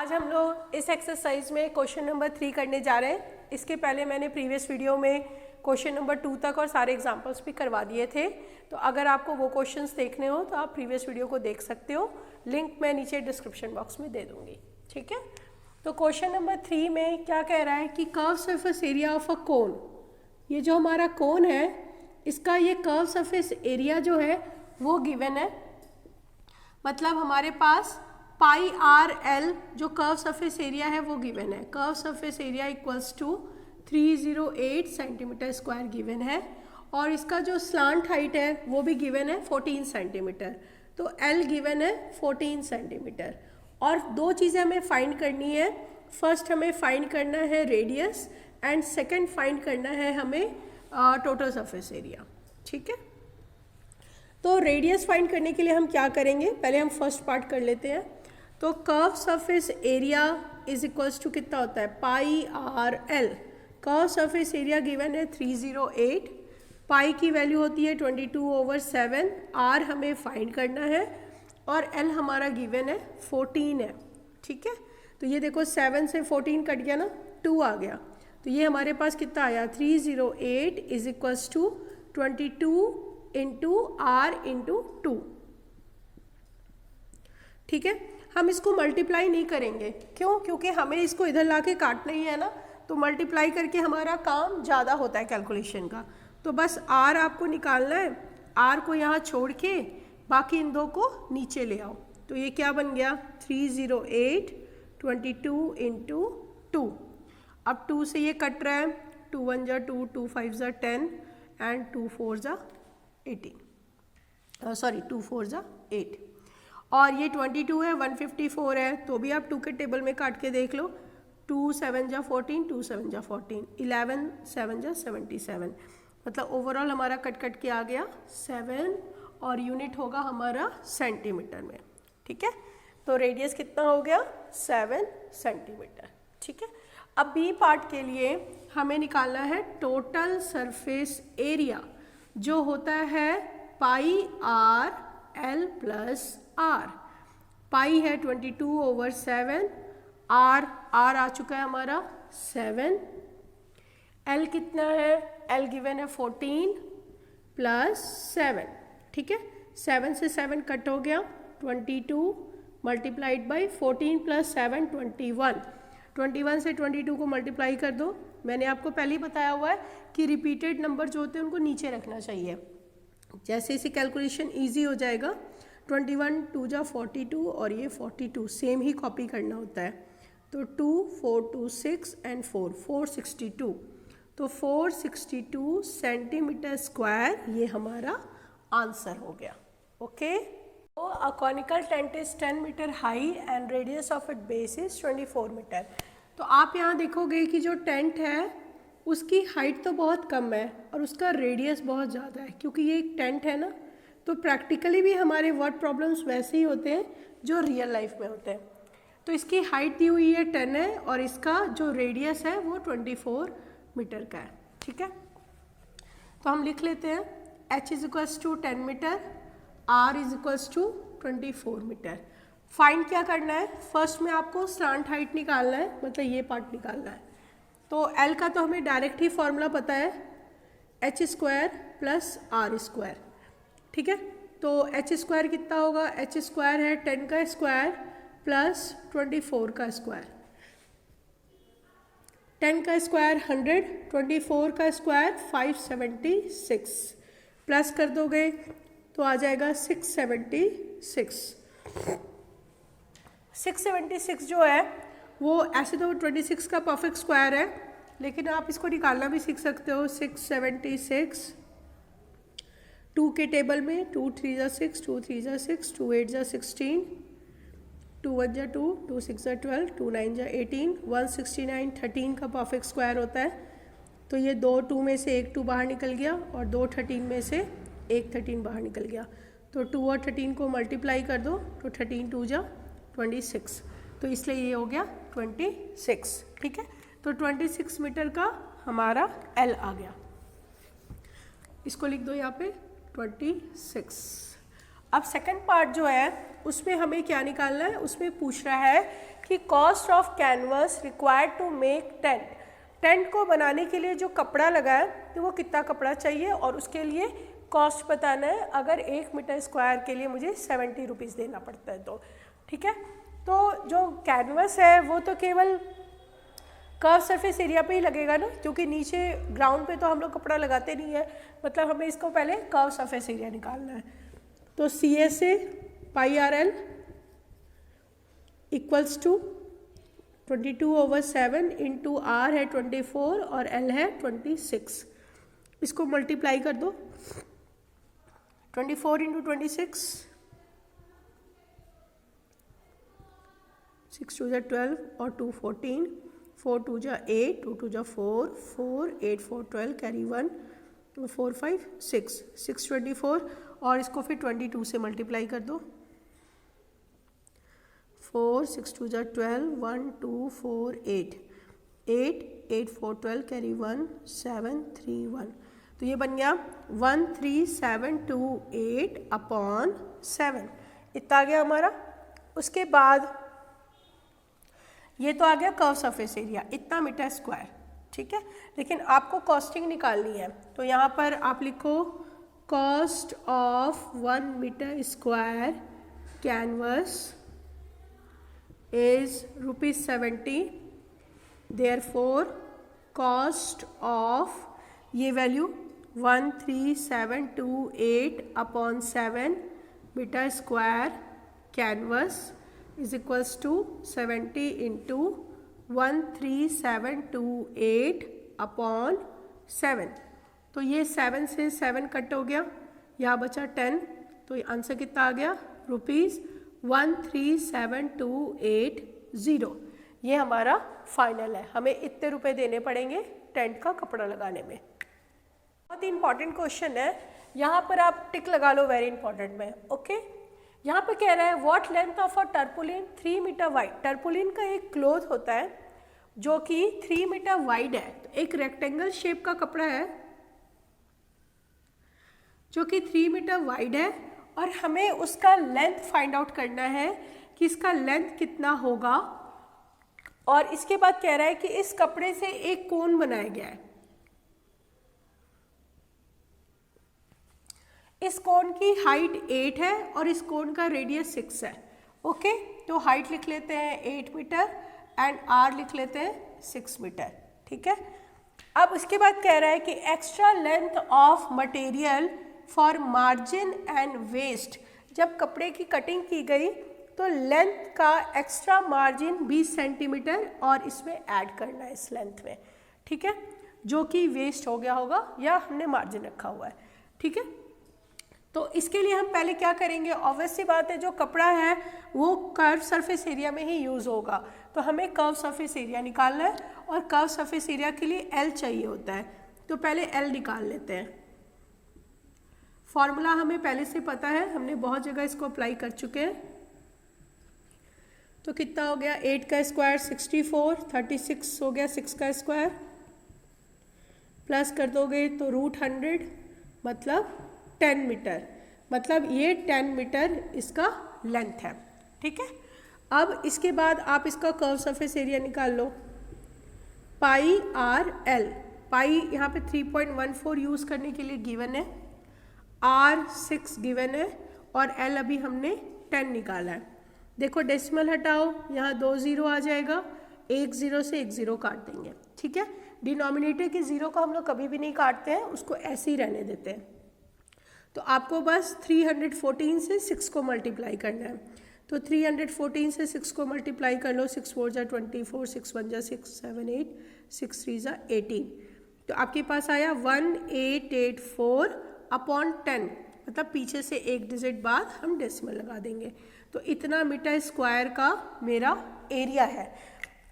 आज हम लोग इस एक्सरसाइज में क्वेश्चन नंबर 3 करने जा रहे हैं। इसके पहले मैंने प्रीवियस वीडियो में क्वेश्चन नंबर 2 तक और सारे एग्जांपल्स भी करवा दिए थे, तो अगर आपको वो क्वेश्चंस देखने हो तो आप प्रीवियस वीडियो को देख सकते हो। लिंक मैं नीचे डिस्क्रिप्शन बॉक्स में दे दूँगी, ठीक है। तो क्वेश्चन नंबर 3 में क्या कह रहा है कि curve surface area of a cone, ये जो हमारा कोन है इसका ये कर्व सरफेस एरिया जो है वो गिवन है। मतलब हमारे पास पाई आर एल जो कर्व सरफेस एरिया है वो गिवन है। Curve surface area equals to 308 centimetre square given है, और इसका जो स्लांट हाइट है वो भी गिवन है 14 सेंटीमीटर। तो एल गिवन है 14 सेंटीमीटर। और दो चीज़ें हमें फाइंड करनी है। फर्स्ट हमें फाइंड करना है रेडियस एंड सेकंड फाइंड करना है हमें टोटल सरफेस एरिया, ठीक है। तो रेडियस फाइंड करने के लिए हम क्या करेंगे, पहले हम फर्स्ट पार्ट कर लेते हैं। तो curve surface area is equals to कितना होता है, pi are L. Curve surface area given है 308, पाई की वैल्यू होती है 22/7, आर हमें फाइंड करना है और एल हमारा गिवन है 14 है, ठीक है। तो ये देखो 7 से 14 कट गया ना, 2 आ गया। तो ये हमारे पास कितना आया, 308 is equals to 22 into r into 2, ठीक है। हम इसको मल्टीप्लाई नहीं करेंगे, क्यों, क्योंकि हमें इसको इधर लाके काटना ही है ना, तो मल्टीप्लाई करके हमारा काम ज़्यादा होता है कैलकुलेशन का। तो बस आर आपको निकालना है, आर को यहाँ छोड़ के बाकी इन दो को नीचे ले आओ। तो ये क्या बन गया, 308 22 इंटू 2। अब 2 से ये कट रहा है, 2 1 जा 2, 2 5 जा 10 एंड 2 4 जा 18, सॉरी 2 4 जा 8। और ये 22 है, 154 है, तो भी आप 2 के टेबल में काट के देख लो। 2 7 जा 14, 2 7 जा 14, 11 7 जा 77। मतलब ओवरऑल हमारा कट कट के आ गया 7, और यूनिट होगा हमारा सेंटीमीटर में, ठीक है। तो रेडियस कितना हो गया, 7 सेंटीमीटर, ठीक है। अब बी पार्ट के लिए हमें निकालना है टोटल सरफेस एरिया, जो होता है pi R L plus are. पाई है 22/7, आर आ चुका है हमारा 7, एल कितना है, एल गिवन है 14 प्लस 7, ठीक है। 7 से 7 कट हो गया, 22 मल्टीप्लाइड बाई 14 प्लस 7 21। 21 से 22 को मल्टीप्लाई कर दो। मैंने आपको पहले ही बताया हुआ है कि रिपीटेड नंबर जो होते हैं उनको नीचे रखना चाहिए, जैसे इसे कैलकुलेशन ईजी हो जाएगा। 21 2 जा 42 और ये 42 सेम ही कॉपी करना होता है। तो 2 4 2 6 एंड 4 462। तो 462 सेंटीमीटर स्क्वायर ये हमारा आंसर हो गया, ओके। तो a conical tent is 10 metre high and radius of it base is 24 metre. तो आप यहाँ देखोगे कि जो टेंट है उसकी हाइट तो बहुत कम है और उसका रेडियस बहुत ज़्यादा है, क्योंकि ये एक टेंट है ना। तो प्रैक्टिकली भी हमारे वर्ड प्रॉब्लम्स वैसे ही होते हैं जो रियल लाइफ में होते हैं। तो इसकी हाइट दी हुई है 10 है और इसका जो रेडियस है वो 24 मीटर का है, ठीक है। तो हम लिख लेते हैं h is equals to 10 metre, r is equals to 24 metre. Find क्या करना है, फर्स्ट में आपको स्लांट हाइट निकालना है, मतलब ये पार्ट निकालना है। तो L का तो हमें डायरेक्ट ही फॉर्मूला पता है, h square plus are square, ठीक है। तो h स्क्वायर कितना होगा, h स्क्वायर है 10 का स्क्वायर प्लस 24 का स्क्वायर। 10 का स्क्वायर 100, 24 का स्क्वायर 576, प्लस कर दोगे तो आ जाएगा 676। 676 जो है वो ऐसे तो 26 का परफेक्ट स्क्वायर है, लेकिन आप इसको निकालना भी सीख सकते हो। 676 2 के टेबल में 2 3 जा 6, 2 3 जा 6, 2 8 जा 16, 2 1 जा 2, 2 6 जा 12, 2 9 जा 18, 169 13 का परफेक्ट स्क्वायर होता है। तो ये 2 2 में से एक 2 बाहर निकल गया और 2 13 में से एक 13 बाहर निकल गया। तो 2 और 13 को मल्टीप्लाई कर दो तो 13 2 जा 26, तो इसलिए ये हो गया 26, ठीक है। तो 26 मीटर का हमारा L आ गया, इसको लिख दो यहाँ पे 26। अब सेकंड पार्ट जो है उसमें हमें क्या निकालना है, उसमें पूछ रहा है कि cost of canvas required to make tent. Tent को बनाने के लिए जो कपड़ा लगा है तो वो कितना कपड़ा चाहिए और उसके लिए कॉस्ट बताना है। अगर 1 मीटर स्क्वायर के लिए मुझे 70 रुपीज़ देना पड़ता है तो ठीक है। तो जो कैनवस है वो तो केवल कर्व सरफेस एरिया पे ही लगेगा ना, क्योंकि नीचे ग्राउंड पे तो हम लोग कपड़ा लगाते नहीं है, मतलब हमें इसको पहले कर्व सरफेस एरिया निकालना है। तो CSA pi RL equals to 22/7 into R है 24 और L है 26। इसको मल्टीप्लाई कर दो, 24 इंटू 26, 6 2 12 और 2 14, 4 2 8, 2 2 4, 4 8 4 12 कैरी 1, 4 5 6, 6 24 और इसको फिर 22 से मल्टीप्लाई कर दो, 4 6 2 12, 1 2 4 8, 8 8 4 12 कैरी 1, 7 3 1। तो ये बन गया 13728 अपॉन 7, इतना आ गया हमारा। उसके बाद ये तो आ गया कर्व सरफेस एरिया, इतना मीटर स्क्वायर, ठीक है। लेकिन आपको कॉस्टिंग निकालनी है, तो यहाँ पर आप लिखो cost of 1 metre square canvas is ₹70। Therefore cost of ये value 13728 upon 7 metre square canvas is equals to 70 into 13728 upon 7। तो ये 7 से 7 कट हो गया, यहाँ बचा 10, तो ये आंसर कितना आ गया ₹13728। ये हमारा फाइनल है, हमें इतने रुपए देने पड़ेंगे टेंट का कपड़ा लगाने में। बहुत ही इंपॉर्टेंट क्वेश्चन है, यहाँ पर आप टिक लगा लो वेरी इंपॉर्टेंट में, ओके। यहाँ पे कह रहा है what length of a tarpaulin 3 metre wide. Tarpaulin का एक क्लॉथ होता है जो कि 3 मीटर वाइड है, तो एक रेक्टेंगल शेप का कपड़ा है जो कि 3 मीटर वाइड है और हमें उसका लेंथ फाइंड आउट करना है कि इसका लेंथ कितना होगा। और इसके बाद कह रहा है कि इस कपड़े से एक कोन बनाया गया है, इस कोन की हाइट 8 है और इस कोन का रेडियस 6 है, ओके। तो हाइट लिख लेते हैं 8 मीटर एंड R लिख लेते हैं 6 मीटर, ठीक है। अब उसके बाद कह रहा है कि extra length of material for margin and waste. जब कपड़े की कटिंग की गई तो लेंथ का एक्स्ट्रा मार्जिन 20 सेंटीमीटर और इसमें ऐड करना है इस लेंथ में, ठीक है, जो कि वेस्ट हो गया होगा या हमने मार्जिन रखा हुआ है, ठीक है। तो इसके लिए हम पहले क्या करेंगे, ऑब्वियस सी बात है जो कपड़ा है वो कर्व सरफेस एरिया में ही यूज़ होगा, तो हमें कर्व सरफेस एरिया निकालना है और कर्व सरफेस एरिया के लिए L चाहिए होता है, तो पहले L निकाल लेते हैं। फॉर्मूला हमें पहले से पता है, हमने बहुत जगह इसको अप्लाई कर चुके हैं। तो कितना हो गया, 8 का स्क्वायर 64, 36 हो गया 6 का स्क्वायर, प्लस कर दोगे तो √100 मतलब 10 मीटर, मतलब ये 10 मीटर इसका लेंथ है, ठीक है। अब इसके बाद आप इसका कर्व सरफेस एरिया निकाल लो, पाई RL। पाई यहाँ पे 3.14 यूज़ करने के लिए गिवन है, R 6 गिवन है और L अभी हमने 10 निकाला है। देखो डेसिमल हटाओ, यहाँ 2 0 आ जाएगा, एक 0 से एक 0 काट देंगे, ठीक है। डिनोमिनेटर के 0 को हम लोग कभी भी नहीं काटते हैं, उसको ऐसे ही रहने देते हैं। तो आपको बस 314 से 6 को मल्टीप्लाई करना है, तो 314 से 6 को मल्टीप्लाई कर लो, 6 4 जा 24, 6 1 जा 6 7 8, 6 3 जा 18। तो आपके पास आया 1884 अपॉन 10, मतलब पीछे से एक डिजिट बाद हम डेसिमल लगा देंगे। तो इतना मीटर स्क्वायर का मेरा एरिया है।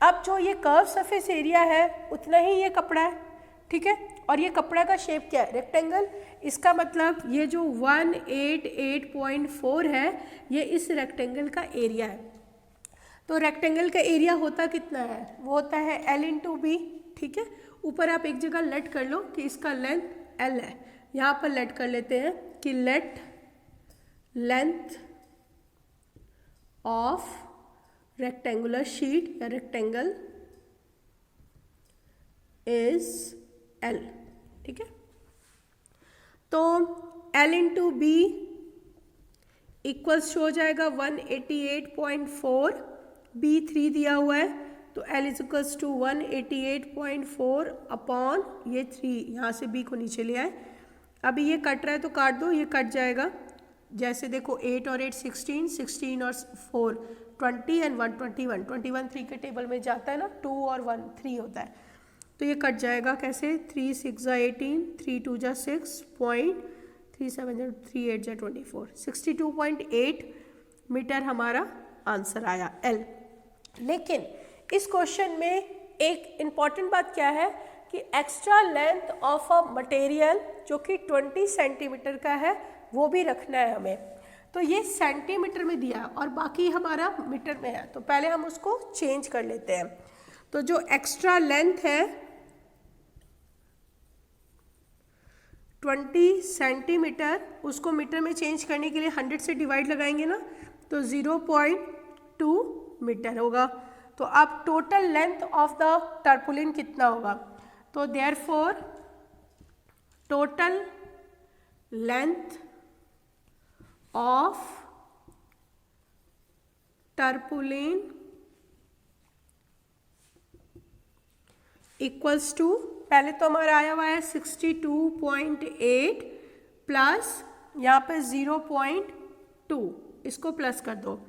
अब जो ये कर्व सरफेस एरिया है उतना ही ये कपड़ा है, ठीक है। और ये कपड़ा का शेप क्या है, रेक्टेंगल। इसका मतलब ये जो 188.4 है ये इस रेक्टेंगल का एरिया है। तो रेक्टेंगल का एरिया होता कितना है, वो होता है L इंटू बी, ठीक है। ऊपर आप एक जगह लेट कर लो कि इसका लेंथ L है, यहाँ पर लेट कर लेते हैं कि late length of rectangular sheet या रेक्टेंगल इज L, ठीक है। तो L इंटू बी इक्वल्स हो जाएगा 188.4, बी 3 दिया हुआ है तो L is equals to 188.4 upon ये 3, यहाँ से b को नीचे ले आए। अभी ये कट रहा है तो काट दो, ये कट जाएगा। जैसे देखो 8 और 8 16, 16 और 4 20 एंड 1 21, 21 3 के टेबल में जाता है ना, 2 और 1 3 होता है तो ये कट जाएगा कैसे, 3 6 जा 18, 3 2 जा 6 पॉइंट, 3 7 जा 3 8 जा 24, 62.8 मीटर हमारा आंसर आया L। लेकिन इस क्वेश्चन में एक इम्पॉर्टेंट बात क्या है कि extra length of a material जो कि 20 सेंटीमीटर का है वो भी रखना है हमें। तो ये सेंटीमीटर में दिया है और बाकी हमारा मीटर में है, तो पहले हम उसको चेंज कर लेते हैं। तो जो एक्स्ट्रा लेंथ है 20 सेंटीमीटर, उसको मीटर में चेंज करने के लिए 100 से डिवाइड लगाएंगे ना, तो 0.2 मीटर होगा। तो अब total length of the tarpaulin कितना होगा, तो therefore total length of tarpaulin equals to, पहले तो हमारा आया हुआ है 62.8 प्लस यहाँ पे 0.2, इसको प्लस कर दो।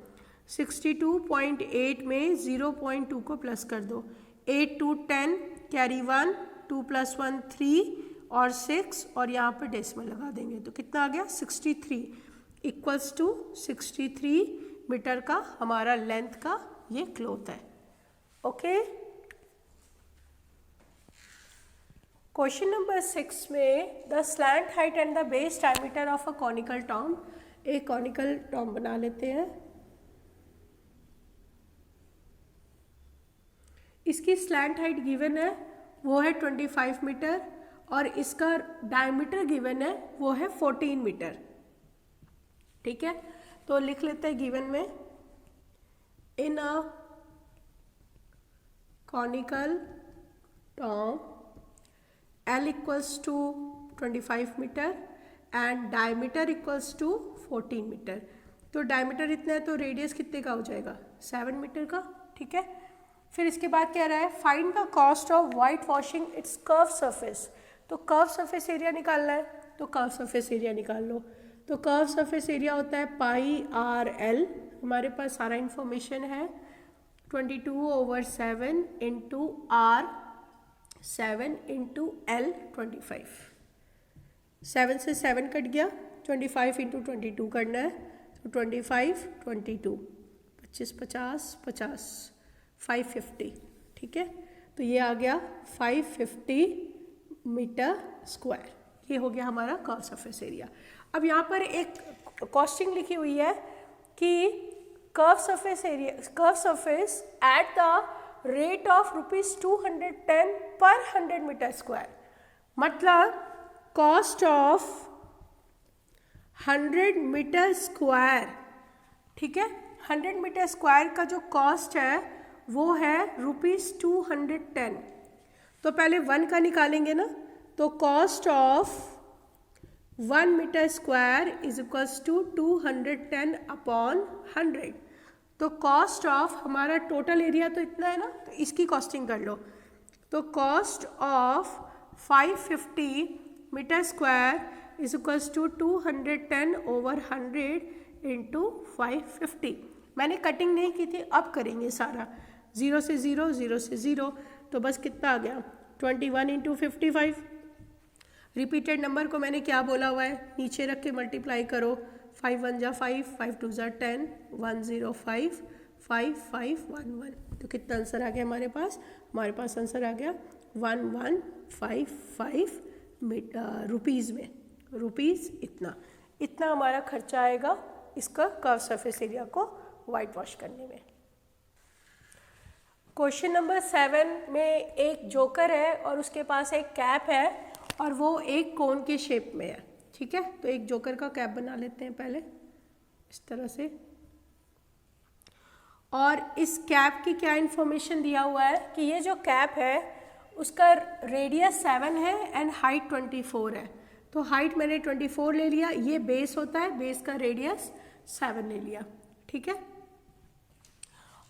62.8 में 0.2 को प्लस कर दो। 8 2 10 कैरी 1, 2 + 1 3 और 6 और यहाँ पे डेसिमल लगा देंगे तो कितना आ गया 63 इक्वल्स टू 63 मीटर का हमारा लेंथ का ये क्लॉथ है। ओके, क्वेश्चन नंबर 6 में the slant height and the base diameter of a conical Tom, एक कॉनिकल टॉम बना लेते हैं। इसकी स्लैंट हाइट गिवन है वो है 25 मीटर और इसका डायमीटर गिवन है वो है 14 मीटर, ठीक है। तो लिख लेते हैं गिवन में, in a conical tomb L equals to 25 metre and diameter equals to 14 metre. तो डायमीटर इतना है तो रेडियस कितने का हो जाएगा 7 मीटर का, ठीक है। फिर इसके बाद कह रहा है find the cost of white washing it's curve surface. तो कर्व सरफेस एरिया निकालना है, तो कर्व सरफेस एरिया निकाल लो। तो कर्व सरफेस एरिया होता है पाई आर एल, हमारे पास सारा इंफॉर्मेशन है, 22/7 इंटू आर 7 इंटू एल 25, 7 से 7 कट गया, 25 इंटू 22 करना है तो 25 22 25 50 50 550, ठीक है। तो ये आ गया 550 मीटर स्क्वायर, ये हो गया हमारा कर्व सरफेस एरिया। अब यहाँ पर एक कॉस्टिंग लिखी हुई है कि curve surface area, curve surface at the rate of ₹210 पर 100 मीटर स्क्वायर, मतलब कॉस्ट ऑफ 100 मीटर स्क्वायर, ठीक है। 100 मीटर स्क्वायर का जो कॉस्ट है वो है ₹210। तो पहले 1 का निकालेंगे ना, तो cost of 1 metre square is equals to 210 upon 100। तो कॉस्ट ऑफ हमारा टोटल एरिया तो इतना है ना, तो इसकी कॉस्टिंग कर लो। तो cost of 550 metre square is equals to 210/100 into 550। मैंने कटिंग नहीं की थी, अब करेंगे सारा, 0 से 0 0 से 0, तो बस कितना आ गया 21 इंटू 55। रिपीटेड नंबर को मैंने क्या बोला हुआ है, नीचे रख के मल्टीप्लाई करो, 5 1 जा 5, 5 2 जा 10, 105 5 5 1 1। तो कितना आंसर आ गया हमारे पास, हमारे पास आंसर आ गया 1155 रुपीज़ में, रुपीज़ इतना हमारा खर्चा आएगा इसका कर्व सरफेस एरिया को वाइट वॉश करने में। क्वेश्चन नंबर 7 में एक जोकर है और उसके पास एक कैप है और वो एक कोन के शेप में है, ठीक है। तो एक जोकर का कैप बना लेते हैं पहले इस तरह से। और इस कैप की क्या इन्फॉर्मेशन दिया हुआ है कि ये जो कैप है उसका रेडियस 7 है एंड हाइट 24 है। तो हाइट मैंने 24 ले लिया, ये बेस होता है, बेस का रेडियस 7 ले लिया, ठीक है।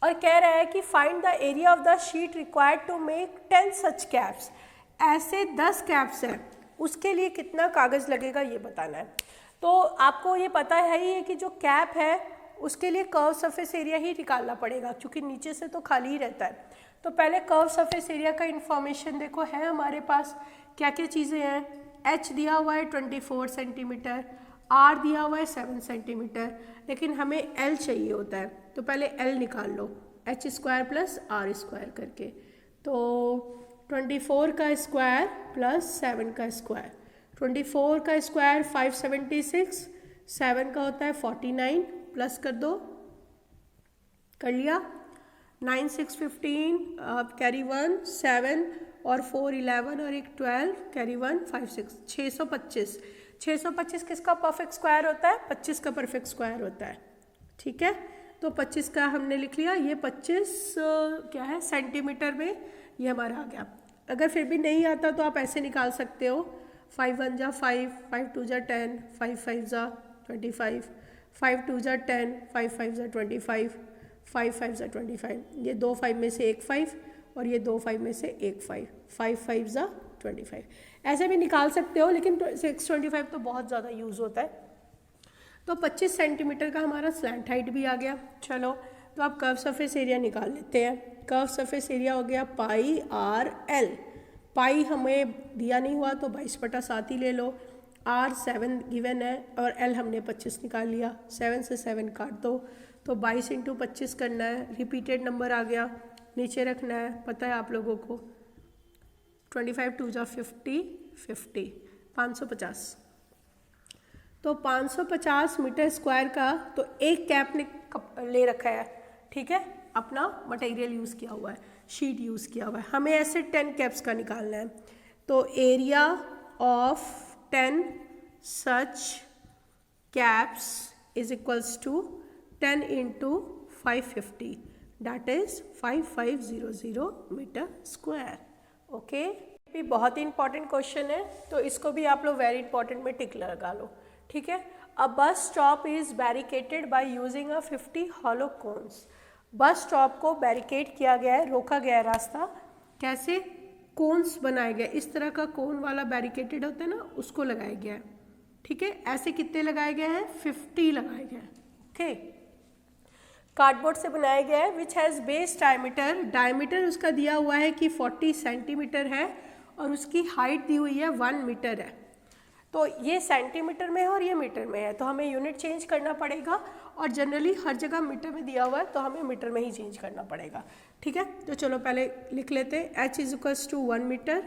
और कह रहा है कि find the area of the sheet required to make 10 such caps. ऐसे 10 कैप्स हैं, उसके लिए कितना कागज़ लगेगा ये बताना है। तो आपको ये पता है ही है कि जो कैप है उसके लिए कर्व सरफेस एरिया ही निकालना पड़ेगा, क्योंकि नीचे से तो खाली ही रहता है। तो पहले कर्व सरफेस एरिया का इन्फॉर्मेशन देखो है हमारे पास, क्या क्या चीज़ें हैं। एच दिया हुआ है 24 सेंटीमीटर, आर दिया हुआ है 7 सेंटीमीटर, लेकिन हमें एल चाहिए होता है, तो पहले एल निकाल लो, H square plus are square करके। तो 24 का स्क्वायर प्लस 7 का स्क्वायर, 24 का स्क्वायर 576, 7 का होता है 49, प्लस कर दो, कर लिया। 9 6 15, कैरी 1 7 और 4 11 और एक 12, कैरी 1 5 6, 625। 625 किसका परफेक्ट स्क्वायर होता है? 25 का परफेक्ट स्क्वायर होता है, ठीक है। तो 25 का हमने लिख लिया, ये 25 क्या है सेंटीमीटर में, ये हमारा आ गया। अगर फिर भी नहीं आता तो आप ऐसे निकाल सकते हो, 5 1 जा 5, 5 2 जा 10, 5 5 जा 25, 5 2 जा 10, 5 5 जा 25, 5 5 जा 25, ये 2 5 में से एक 5 और ये 2 5 में से एक 5, 5 5 जा 25। ऐसे भी निकाल सकते हो, लेकिन 625 तो बहुत ज़्यादा यूज़ होता है। तो 25 सेंटीमीटर का हमारा स्लैंट हाइट भी आ गया। चलो, तो आप कर्व सरफेस एरिया निकाल लेते हैं। कर्व सरफेस एरिया हो गया पाई आर एल। पाई हमें दिया नहीं हुआ तो 22/7 ही ले लो। आर 7 गिवन है और एल हमने 25 निकाल लिया। 7 से 7 काट दो, तो 22 × 25 करना है। रिपीटेड नंबर आ गया, नीचे रखना है, पता है आप लोगों को। 25 2 जा 50, 50 550। तो 550 मीटर स्क्वायर का तो एक कैप ने ले रखा है, ठीक है। अपना मटेरियल यूज़ किया हुआ है, शीट यूज़ किया हुआ है। हमें ऐसे 10 कैप्स का निकालना है। तो area of 10 such caps is equals to 10 × 550, that is 5500 metre square. Okay, भी बहुत ही इंपॉर्टेंट क्वेश्चन है, तो इसको भी आप लोग वेरी इंपॉर्टेंट में टिक लगा लो, ठीक है। A bus stop is barricaded by using a 50 hollow cones. Bus stop को बैरिकेड किया गया है, रोका गया है रास्ता। कैसे? कोन्स बनाया गया, इस तरह का कोन वाला बैरिकेटेड होता है ना, उसको लगाया गया है, ठीक है। ऐसे कितने लगाए गए हैं? 50 लगाए गए हैं, ओके। कार्डबोर्ड से बनाया गया है, which has base diameter. Diameter उसका दिया हुआ है कि 40 सेंटीमीटर है और उसकी हाइट दी हुई है 1 मीटर है। तो ये सेंटीमीटर में है और ये मीटर में है, तो हमें यूनिट चेंज करना पड़ेगा। और जनरली हर जगह मीटर में दिया हुआ है, तो हमें मीटर में ही चेंज करना पड़ेगा, ठीक है। तो चलो पहले लिख लेते हैं, h = 1 मीटर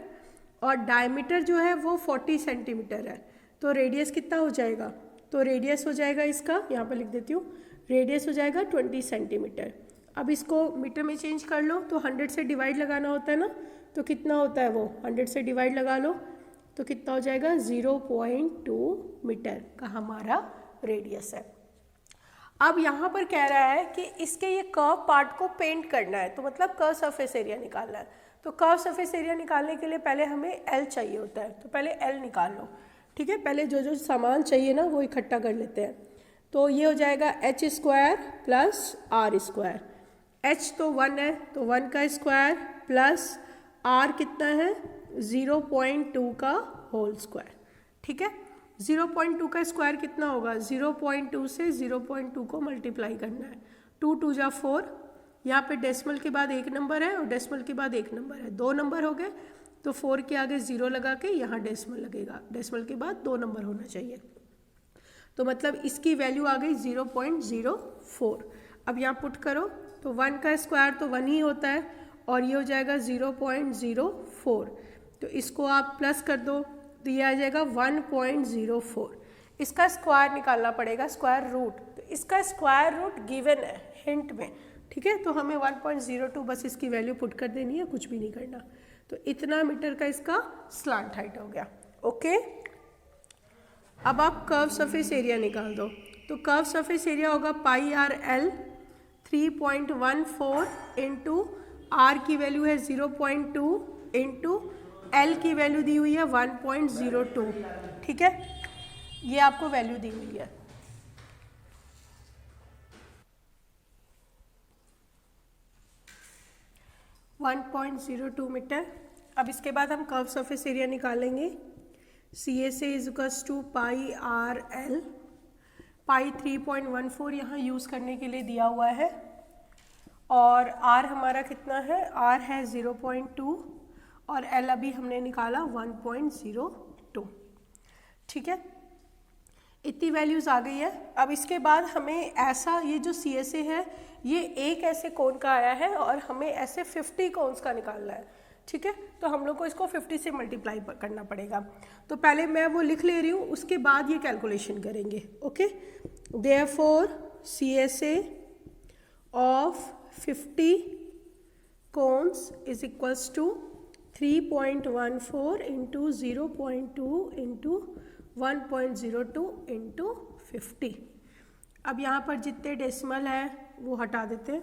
और डायमीटर जो है वो 40 सेंटीमीटर है। तो रेडियस कितना हो जाएगा? तो रेडियस हो जाएगा इसका, यहाँ पर लिख देती हूँ, रेडियस हो जाएगा 20 सेंटीमीटर। अब इसको मीटर में चेंज कर लो, तो 100 से डिवाइड लगाना होता है ना, तो कितना होता है वो? 100 से डिवाइड लगा लो, तो कितना हो जाएगा? 0.2 मीटर का हमारा रेडियस है। अब यहाँ पर कह रहा है कि इसके ये कर्व पार्ट को पेंट करना है, तो मतलब कर्व सरफेस एरिया निकालना है। तो कर्व सरफेस एरिया निकालने के लिए पहले हमें एल चाहिए होता है, तो पहले एल निकाल लो, ठीक है। पहले जो जो सामान चाहिए ना वो इकट्ठा कर लेते हैं। तो ये हो जाएगा h square plus are square. h तो 1 है, तो 1 का स्क्वायर प्लस r कितना है? 0.2 का होल स्क्वायर, ठीक है। 0.2 का स्क्वायर कितना होगा? 0.2 से 0.2 को मल्टीप्लाई करना है। 2 2 जा 4, यहाँ पे डेसिमल के बाद एक नंबर है और डेसिमल के बाद एक नंबर है, 2 नंबर हो गए। तो 4 के आगे 0 लगा के यहाँ डेसिमल लगेगा, डेसिमल के बाद 2 नंबर होना चाहिए। तो मतलब इसकी वैल्यू आ गई 0.04। अब यहाँ पुट करो, तो 1 का स्क्वायर तो 1 ही होता है और ये हो जाएगा 0.04। तो इसको आप प्लस कर दो, तो ये आ जाएगा 1.04। इसका स्क्वायर निकालना पड़ेगा, स्क्वायर रूट। तो इसका स्क्वायर रूट गिवन है हिंट में, ठीक है। तो हमें 1.02 बस इसकी वैल्यू पुट कर देनी है, कुछ भी नहीं करना। तो इतना मीटर का इसका स्लांट हाइट हो गया, ओके। अब आप कर्व सरफेस एरिया निकाल दो, तो कर्व सरफेस एरिया होगा पाई आर एल। 3.14 इंटू आर की वैल्यू है 0.2 इंटू एल की वैल्यू दी हुई है 1.02। ठीक है, ये आपको वैल्यू दी हुई है। .02 मीटर। अब इसके बाद हम कर्व सरफेस एरिया निकालेंगे। CSA is two pi are L. Pi 3.14 यहाँ यूज़ करने के लिए दिया हुआ है और आर हमारा कितना है, आर है 0.2 और एल अभी हमने निकाला 1.02। ठीक है, इतनी वैल्यूज़ आ गई है। अब इसके बाद हमें ऐसा, ये जो CSA है ये एक ऐसे कोण का आया है और हमें ऐसे 50 कोन्स का निकालना है। ठीक है, तो हम लोग को इसको 50 से मल्टीप्लाई करना पड़ेगा। तो पहले मैं वो लिख ले रही हूँ, उसके बाद ये कैलकुलेशन करेंगे। Okay, therefore CSA of 50 cones is equals to 3.14 into 0.2 into 1.02 into 50। अब यहाँ पर जितने डेसिमल है वो हटा देते हैं।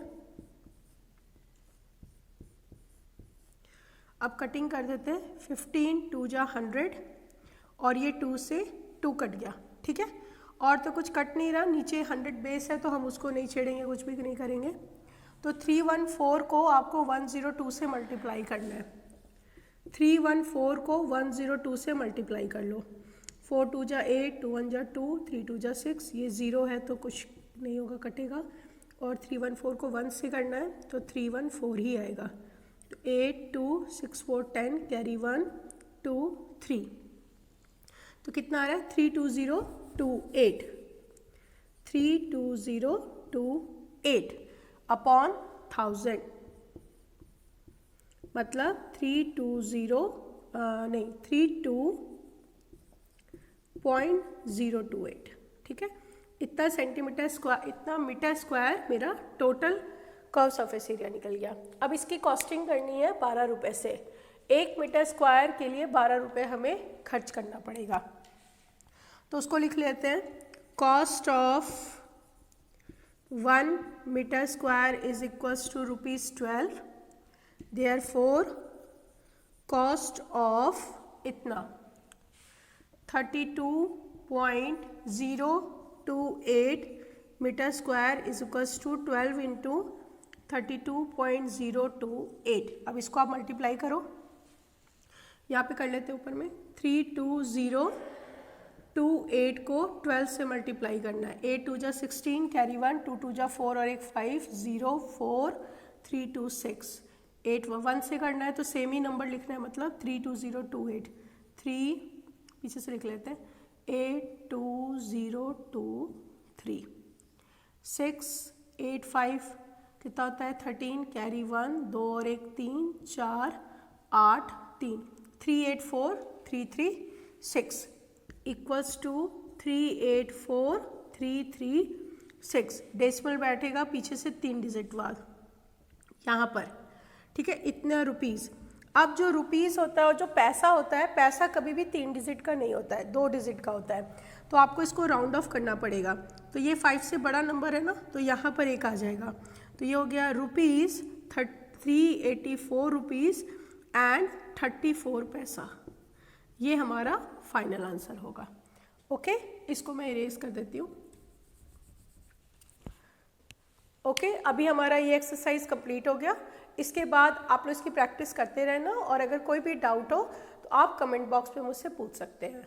अब कटिंग कर देते हैं। 15 2 जा 100 और ये 2 से 2 कट गया। ठीक है, और तो कुछ कट नहीं रहा, नीचे 100 बेस है तो हम उसको नहीं छेड़ेंगे, कुछ भी नहीं करेंगे। तो 314 को आपको 102 से मल्टीप्लाई करना है। 314 को 102 से मल्टीप्लाई कर लो। 4 2 जा 8, 2 1 जा 2, 3 2 जा 6, ये 0 है तो कुछ नहीं होगा, कटेगा। और 314 को 1 से करना है तो 314 ही आएगा। तो 8 2 6 4 10 कैरी 1 2 3, तो कितना आ रहा है 32028। 32028 अपॉन 1000, मतलब 32.028। ठीक है, इतना सेंटीमीटर स्क्वायर, इतना मीटर स्क्वायर मेरा टोटल कर्व सरफेस एरिया निकल गया। अब इसकी कॉस्टिंग करनी है 12 रुपये से। 1 मीटर स्क्वायर के लिए 12 रुपये हमें खर्च करना पड़ेगा। तो उसको लिख लेते हैं। Cost of 1 metre square is equals to ₹12। Therefore cost of इतना 32.028 metre square is equals to 12 into 32.028। अब इसको आप मल्टीप्लाई करो, यहाँ पे कर लेते हैं ऊपर में। 32028 को 12 से मल्टीप्लाई करना है। 8 2 जा 16 कैरी 1, 2 2 जा 4 और एक 5, 0 4 3 2 6। 8 1 से करना है तो सेम ही नंबर लिखना है, मतलब 32028। 3 पीछे से लिख लेते हैं, 82023। 6 8 5 कितना होता है 13 कैरी 1, 2 और एक 3 4 8 3, 384336 इक्वल्स टू 384336। डेसिमल बैठेगा पीछे से 3 डिजिट बाद यहाँ पर। ठीक है, इतना रुपीज़। अब जो रुपीज़ होता है और जो पैसा होता है, पैसा कभी भी 3 डिजिट का नहीं होता है, 2 डिजिट का होता है। तो आपको इसको राउंड ऑफ करना पड़ेगा। तो ये 5 से बड़ा नंबर है ना, तो यहाँ पर एक आ जाएगा। तो ये हो गया रुपीज़ 384 रुपीज़ एंड 34 पैसा। ये हमारा फाइनल आंसर होगा। ओके, इसको मैं इरेज कर देती हूँ। ओके, अभी हमारा ये एक्सरसाइज कंप्लीट हो गया। इसके बाद आप लोग इसकी प्रैक्टिस करते रहना और अगर कोई भी डाउट हो तो आप कमेंट बॉक्स में मुझसे पूछ सकते हैं।